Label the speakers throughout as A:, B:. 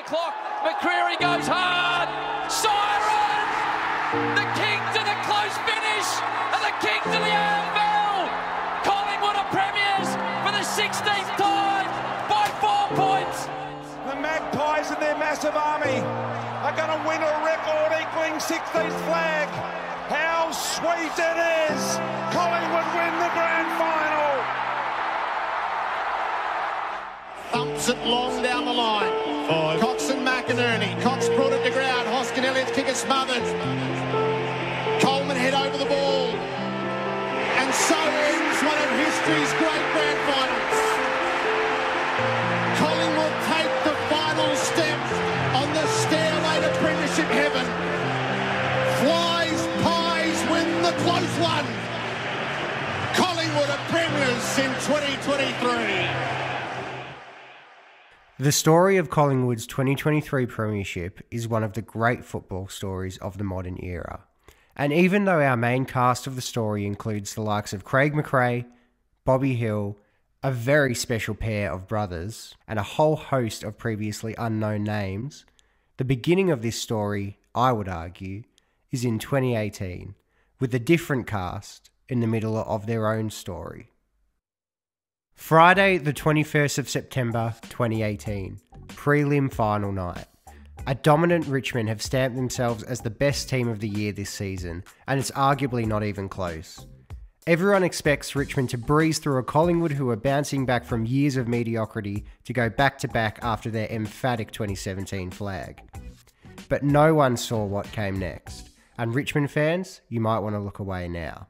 A: the clock. McCreary goes hard. Siren! The Kings are the close finish, and the Kings are the anvil. Collingwood are premiers for the 16th time by 4 points.
B: The Magpies and their massive army are going to win a record equaling 16th flag. How sweet it is! Collingwood win the grand final.
C: Thumps it long down the line. Cox and McInerney. Cox brought it to ground. Hoskin Elliott's kick is smothered. Coleman head over the ball. And so ends one of history's great grand finals. Collingwood take the final step on the stairway to premiership heaven. Flies, pies win the close one. Collingwood are premiers in 2023.
D: The story of Collingwood's 2023 premiership is one of the great football stories of the modern era. And even though our main cast of the story includes the likes of Craig McRae, Bobby Hill, a very special pair of brothers, and a whole host of previously unknown names, the beginning of this story, I would argue, is in 2018, with a different cast in the middle of their own story. Friday, the 21st of September 2018, prelim final night. A dominant Richmond have stamped themselves as the best team of the year this season, and it's arguably not even close. Everyone expects Richmond to breeze through a Collingwood who are bouncing back from years of mediocrity to go back-to-back after their emphatic 2017 flag. But no one saw what came next, and Richmond fans, you might want to look away now.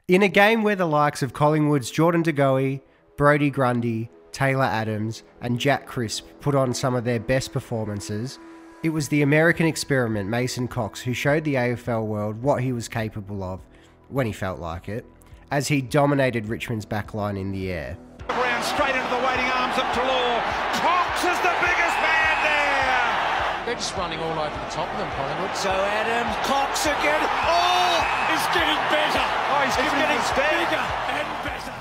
D: In a game where the likes of Collingwood's Jordan De Goey, Brodie Grundy, Taylor Adams, and Jack Crisp put on some of their best performances, it was the American experiment Mason Cox who showed the AFL world what he was capable of, when he felt like it, as he dominated Richmond's backline in the air.
B: Brown straight into the waiting arms of Treloar. Cox is the biggest man there.
A: They're just running all over the top of them, Collingwood.
B: So Adams, Cox again. Oh, he's getting better. Oh, he's getting bigger and better.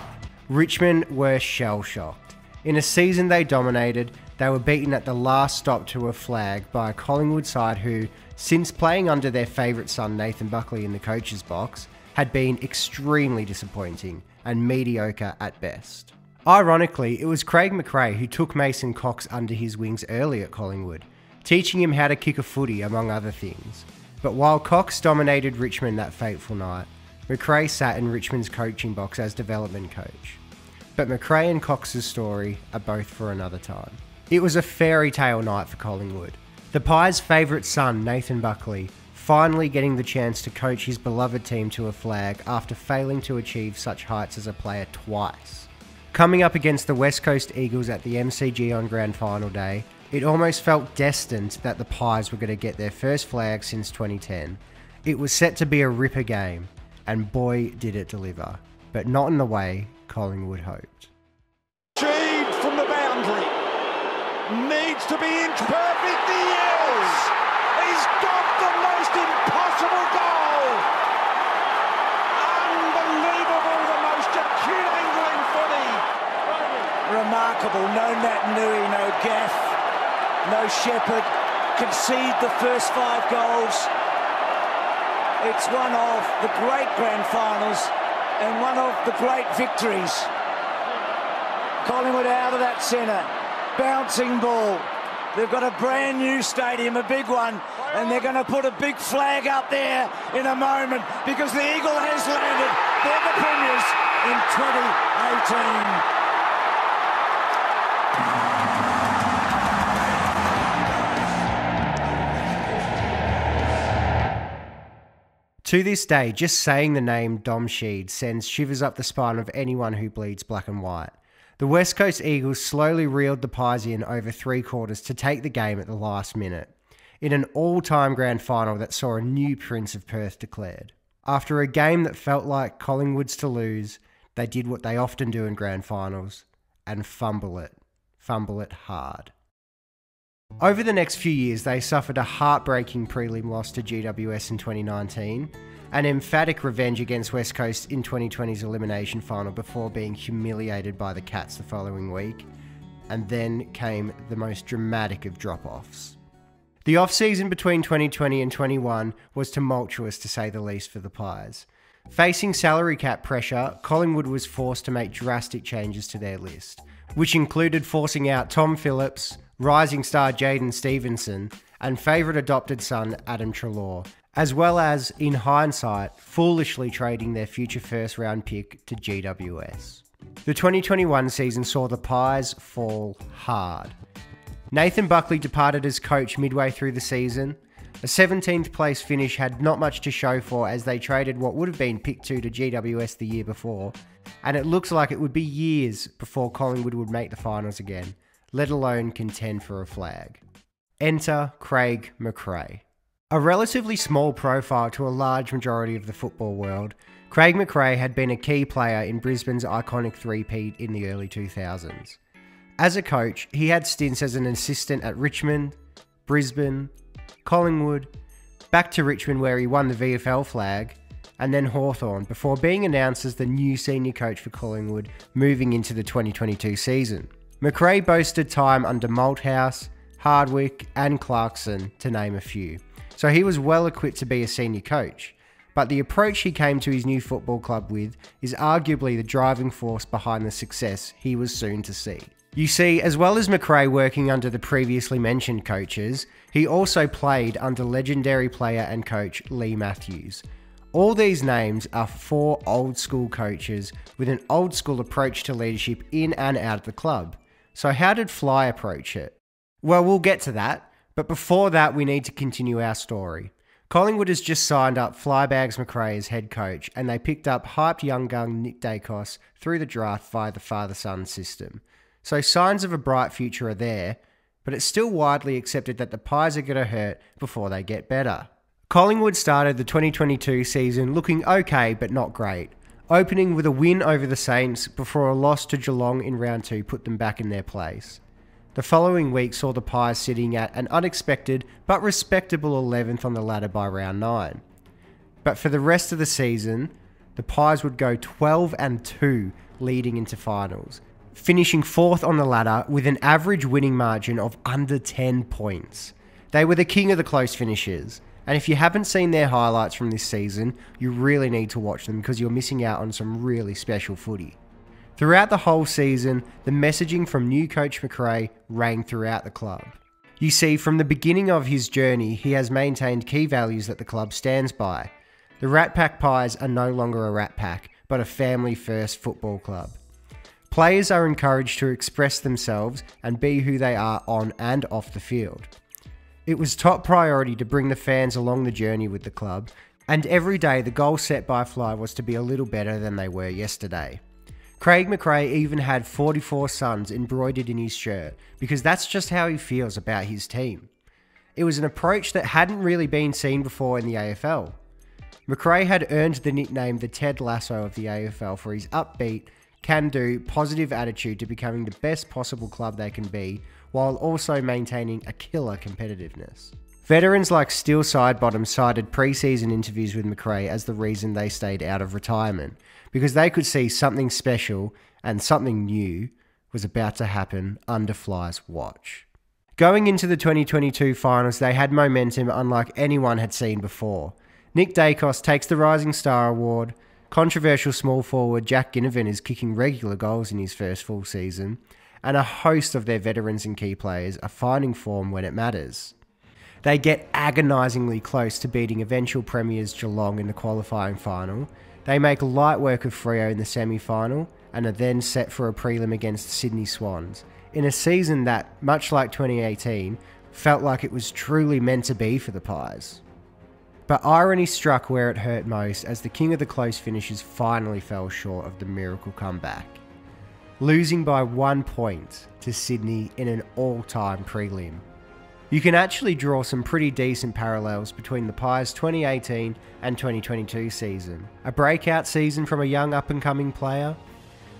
D: Richmond were shell-shocked. In a season they dominated, they were beaten at the last stop to a flag by a Collingwood side who, since playing under their favourite son Nathan Buckley in the coach's box, had been extremely disappointing and mediocre at best. Ironically, it was Craig McRae who took Mason Cox under his wings early at Collingwood, teaching him how to kick a footy among other things. But while Cox dominated Richmond that fateful night, McRae sat in Richmond's coaching box as development coach. But McRae and Cox's story are both for another time. It was a fairy tale night for Collingwood. The Pies' favourite son, Nathan Buckley, finally getting the chance to coach his beloved team to a flag after failing to achieve such heights as a player twice. Coming up against the West Coast Eagles at the MCG on Grand Final Day, it almost felt destined that the Pies were going to get their first flag since 2010. It was set to be a ripper game, and boy did it deliver, but not in the way Collingwood hoped.
B: Achieved from the boundary. Needs to be inch perfect. He is. He's got the most impossible goal. Unbelievable, the most acute angle in footy.
E: Remarkable. No Nat Nui, no Gaff, no Shepherd. Concede the first 5 goals. It's one of the great grand finals and one of the great victories. Collingwood out of that centre. Bouncing ball. They've got a brand new stadium, a big one, and they're going to put a big flag up there in a moment because the Eagle has landed. They're the premiers in 2018.
D: To this day, just saying the name Dom Sheed sends shivers up the spine of anyone who bleeds black and white. The West Coast Eagles slowly reeled the Pies in over 3 quarters to take the game at the last minute, in an all-time grand final that saw a new Prince of Perth declared. After a game that felt like Collingwood's to lose, they did what they often do in grand finals, and fumble it hard. Over the next few years, they suffered a heartbreaking prelim loss to GWS in 2019, an emphatic revenge against West Coast in 2020's elimination final before being humiliated by the Cats the following week, and then came the most dramatic of drop-offs. The off-season between 2020 and 21 was tumultuous to say the least for the Pies. Facing salary cap pressure, Collingwood was forced to make drastic changes to their list, which included forcing out Tom Phillips, rising star Jaden Stevenson, and favourite adopted son Adam Treloar, as well as, in hindsight, foolishly trading their future first-round pick to GWS. The 2021 season saw the Pies fall hard. Nathan Buckley departed as coach midway through the season. A 17th place finish had not much to show for as they traded what would have been pick 2 to GWS the year before, and it looks like it would be years before Collingwood would make the finals again, let alone contend for a flag. Enter Craig McRae. A relatively small profile to a large majority of the football world, Craig McRae had been a key player in Brisbane's iconic three-peat in the early 2000s. As a coach, he had stints as an assistant at Richmond, Brisbane, Collingwood, back to Richmond where he won the VFL flag, and then Hawthorn before being announced as the new senior coach for Collingwood moving into the 2022 season. McRae boasted time under Malthouse, Hardwick and Clarkson, to name a few, so he was well equipped to be a senior coach. But the approach he came to his new football club with is arguably the driving force behind the success he was soon to see. You see, as well as McRae working under the previously mentioned coaches, he also played under legendary player and coach Leigh Matthews. All these names are 4 old school coaches with an old school approach to leadership in and out of the club. So how did Fly approach it? Well, we'll get to that, but before that we need to continue our story. Collingwood has just signed up Flybags McRae as head coach, and they picked up hyped young gun Nick Daicos through the draft via the father-son system. So signs of a bright future are there, but it's still widely accepted that the Pies are going to hurt before they get better. Collingwood started the 2022 season looking okay but not great, opening with a win over the Saints before a loss to Geelong in round 2 put them back in their place. The following week saw the Pies sitting at an unexpected but respectable 11th on the ladder by round 9. But for the rest of the season, the Pies would go 12-2 leading into finals, finishing 4th on the ladder with an average winning margin of under 10 points. They were the king of the close finishes, and if you haven't seen their highlights from this season, you really need to watch them because you're missing out on some really special footy. Throughout the whole season, the messaging from new coach McRae rang throughout the club. You see, from the beginning of his journey, he has maintained key values that the club stands by. The Rat Pack Pies are no longer a rat pack, but a family-first football club. Players are encouraged to express themselves and be who they are on and off the field. It was top priority to bring the fans along the journey with the club, and every day the goal set by Fly was to be a little better than they were yesterday. Craig McRae even had 44 Suns embroidered in his shirt because that's just how he feels about his team. It was an approach that hadn't really been seen before in the AFL. McRae had earned the nickname the Ted Lasso of the AFL for his upbeat, can-do, positive attitude to becoming the best possible club they can be, while also maintaining a killer competitiveness. Veterans like Steele Sidebottom cited pre-season interviews with McRae as the reason they stayed out of retirement, because they could see something special and something new was about to happen under Fly's watch. Going into the 2022 finals, they had momentum unlike anyone had seen before. Nick Daicos takes the Rising Star Award, controversial small forward Jack Ginnivan is kicking regular goals in his first full season, and a host of their veterans and key players are finding form when it matters. They get agonisingly close to beating eventual premiers Geelong in the qualifying final. They make light work of Freo in the semi-final and are then set for a prelim against Sydney Swans, in a season that, much like 2018, felt like it was truly meant to be for the Pies. But irony struck where it hurt most as the king of the close finishes finally fell short of the miracle comeback, losing by 1 point to Sydney in an all-time prelim. You can actually draw some pretty decent parallels between the Pies' 2018 and 2022 season. A breakout season from a young up-and-coming player,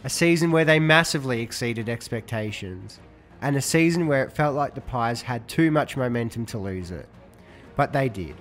D: a season where they massively exceeded expectations, and a season where it felt like the Pies had too much momentum to lose it. But they did,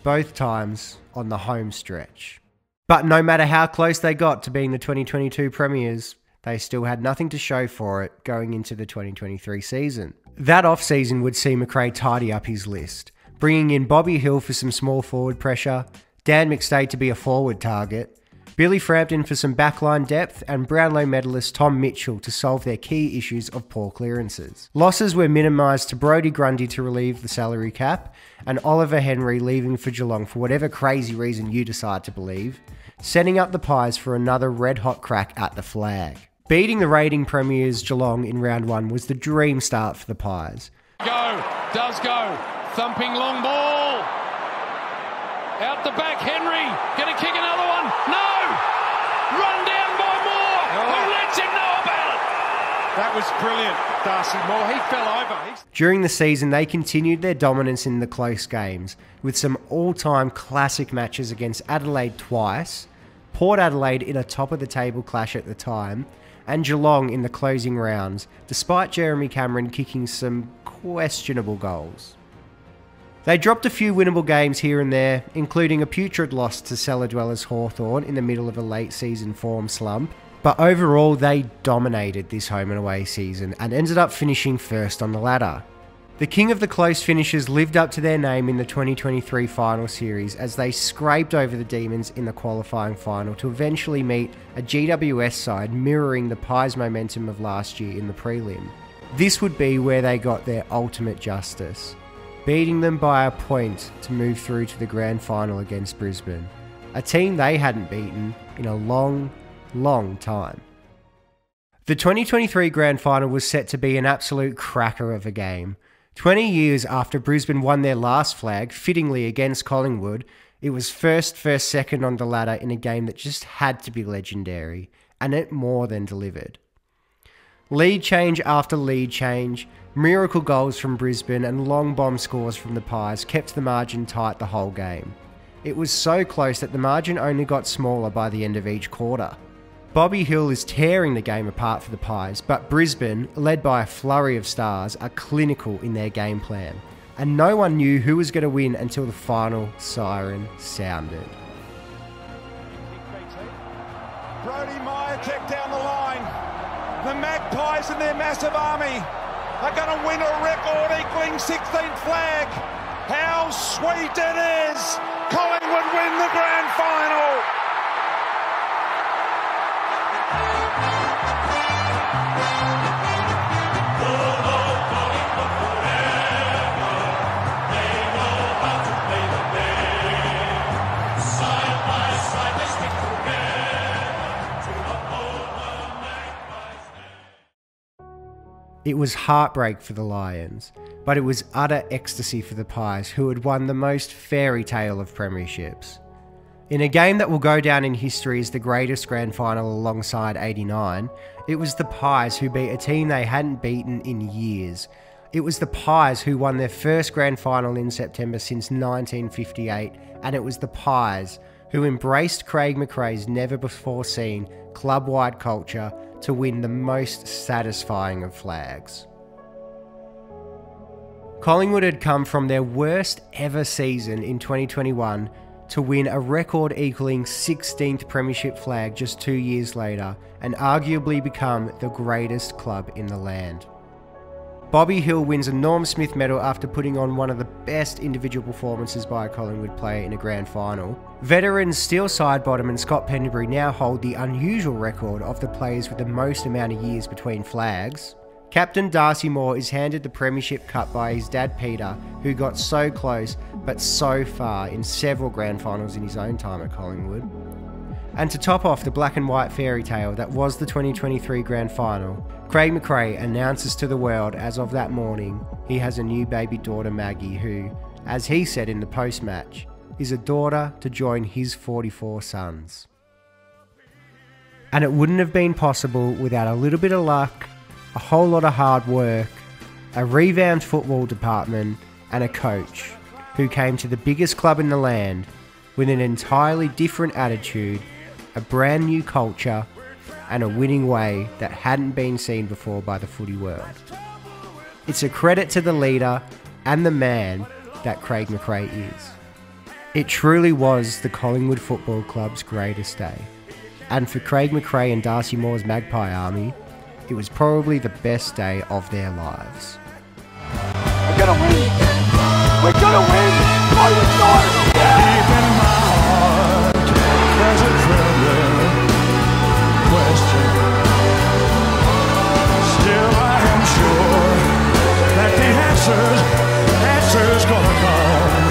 D: both times on the home stretch. But no matter how close they got to being the 2022 premiers, they still had nothing to show for it going into the 2023 season. That off-season would see McRae tidy up his list, bringing in Bobby Hill for some small forward pressure, Dan McStay to be a forward target, Billy Frampton for some backline depth, and Brownlow medalist Tom Mitchell to solve their key issues of poor clearances. Losses were minimised to Brodie Grundy to relieve the salary cap, and Oliver Henry leaving for Geelong for whatever crazy reason you decide to believe, setting up the Pies for another red-hot crack at the flag. Beating the reigning premiers Geelong in round 1 was the dream start for the Pies.
A: Does go, thumping long ball. Out the back, Henry, gonna kick another one. No! Run down by Moore. Who lets him know about it?
B: That was brilliant, Darcy Moore. He fell over.
D: During the season, they continued their dominance in the close games, with some all-time classic matches against Adelaide twice, Port Adelaide in a top-of-the-table clash at the time, and Geelong in the closing rounds, despite Jeremy Cameron kicking some questionable goals. They dropped a few winnable games here and there, including a putrid loss to cellar dwellers Hawthorn in the middle of a late season form slump, but overall they dominated this home and away season and ended up finishing first on the ladder. The king of the close finishes lived up to their name in the 2023 final series as they scraped over the Demons in the qualifying final to eventually meet a GWS side mirroring the Pies' momentum of last year in the prelim. This would be where they got their ultimate justice, beating them by a point to move through to the grand final against Brisbane, a team they hadn't beaten in a long time. The 2023 grand final was set to be an absolute cracker of a game. 20 years after Brisbane won their last flag, fittingly against Collingwood, it was first, second on the ladder in a game that just had to be legendary, and it more than delivered. Lead change after lead change, miracle goals from Brisbane and long bomb scores from the Pies kept the margin tight the whole game. It was so close that the margin only got smaller by the end of each quarter. Bobby Hill is tearing the game apart for the Pies, but Brisbane, led by a flurry of stars, are clinical in their game plan, and no one knew who was going to win until the final siren sounded.
B: Brodie Mihocek down the line. The Magpies and their massive army are going to win a record equaling 16th flag. How sweet it is! Collingwood win the grand final.
D: It was heartbreak for the Lions, but it was utter ecstasy for the Pies, who had won the most fairy tale of premierships. In a game that will go down in history as the greatest grand final alongside '89, it was the Pies who beat a team they hadn't beaten in years. It was the Pies who won their first grand final in September since 1958, and it was the Pies who embraced Craig McRae's never-before-seen club-wide culture to win the most satisfying of flags. Collingwood had come from their worst ever season in 2021 to win a record equaling 16th premiership flag just 2 years later and arguably become the greatest club in the land. Bobby Hill wins a Norm Smith medal after putting on one of the best individual performances by a Collingwood player in a grand final. Veterans Steele Sidebottom and Scott Pendlebury now hold the unusual record of the players with the most amount of years between flags. Captain Darcy Moore is handed the Premiership Cup by his dad Peter, who got so close but so far in several grand finals in his own time at Collingwood. And to top off the black and white fairy tale that was the 2023 grand final, Craig McRae announces to the world as of that morning he has a new baby daughter Maggie who, as he said in the post-match, is a daughter to join his 44 sons. And it wouldn't have been possible without a little bit of luck, a whole lot of hard work, a revamped football department and a coach who came to the biggest club in the land with an entirely different attitude, a brand new culture and a winning way that hadn't been seen before by the footy world. It's a credit to the leader and the man that Craig McRae is. It truly was the Collingwood Football Club's greatest day. And for Craig McRae and Darcy Moore's Magpie Army, it was probably the best day of their lives.
F: We're gonna win! We're gonna win! I was not! Deep in my heart, there's a trembling question. Still I am sure that the answer's gonna come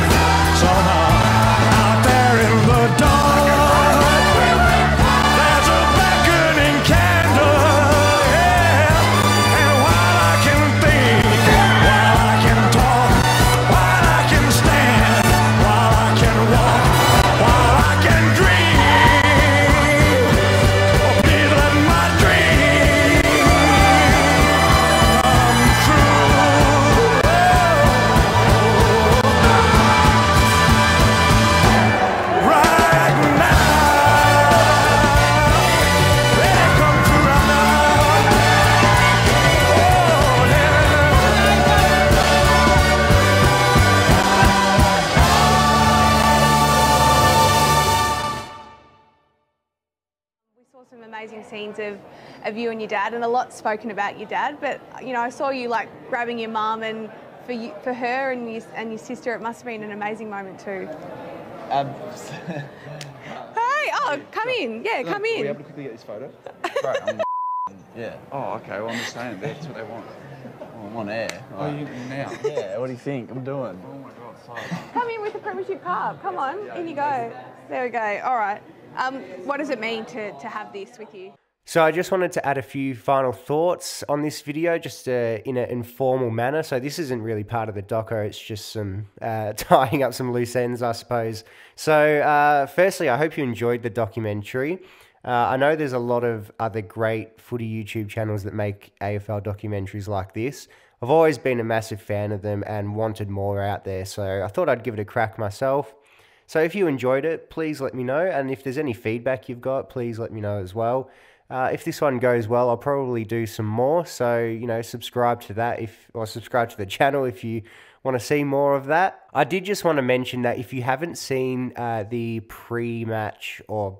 F: somehow. Out there in the dark, there's a beckoning candle, yeah. And while I can think, while I can talk, while I can stand, while I can walk, while I can dream, oh, please let my dream come true. Right now, let it come true right now. Oh,
G: We saw some amazing scenes of you and your dad, and a lot spoken about your dad. But you know, I saw you like grabbing your mum, and for her and your sister, it must have been an amazing moment too. Hey, oh, come in. Yeah, come
H: Are we
G: in.
H: able to quickly get this photo?
I: Right, yeah.
H: Oh, okay, well, I understand. That's what they want.
I: Oh, I'm on air.
H: Oh, you now?
I: Yeah, what do you think I'm doing?
H: Oh my God, sorry.
G: Come in with the Premiership Cup. Come on, in you go. There we go. All right. What does it mean to have this with you?
D: So I just wanted to add a few final thoughts on this video, just in an informal manner. So this isn't really part of the doco, it's just some tying up some loose ends, I suppose. So firstly, I hope you enjoyed the documentary. I know there's a lot of other great footy YouTube channels that make AFL documentaries like this. I've always been a massive fan of them and wanted more out there, so I thought I'd give it a crack myself. So if you enjoyed it, please let me know, and if there's any feedback you've got, please let me know as well. If this one goes well, I'll probably do some more, so, you know, subscribe to that, or subscribe to the channel if you want to see more of that. I did just want to mention that if you haven't seen the pre-match, or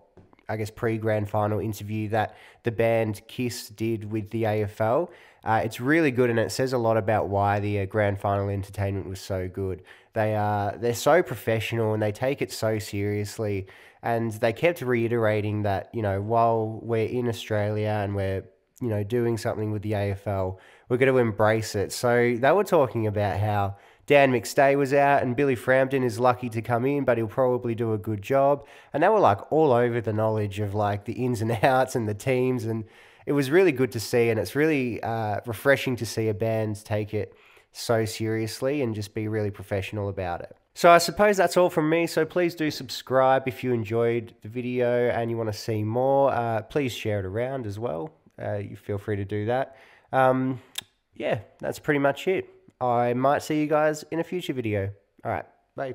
D: I guess pre-grand final interview that the band Kiss did with the AFL, it's really good, and it says a lot about why the grand final entertainment was so good. They're so professional, and they take it so seriously, and they kept reiterating that, you know, while we're in Australia and we're, you know, doing something with the AFL, we're going to embrace it. So they were talking about how Dan McStay was out and Billy Frampton is lucky to come in, but he'll probably do a good job. And they were like all over the knowledge of like the ins and outs and the teams, and it was really good to see, and it's really refreshing to see a band take it so seriously and just be really professional about it. So I suppose that's all from me, so please do subscribe if you enjoyed the video and you want to see more. Please share it around as well. You feel free to do that. Yeah, that's pretty much it. I might see you guys in a future video. All right, bye.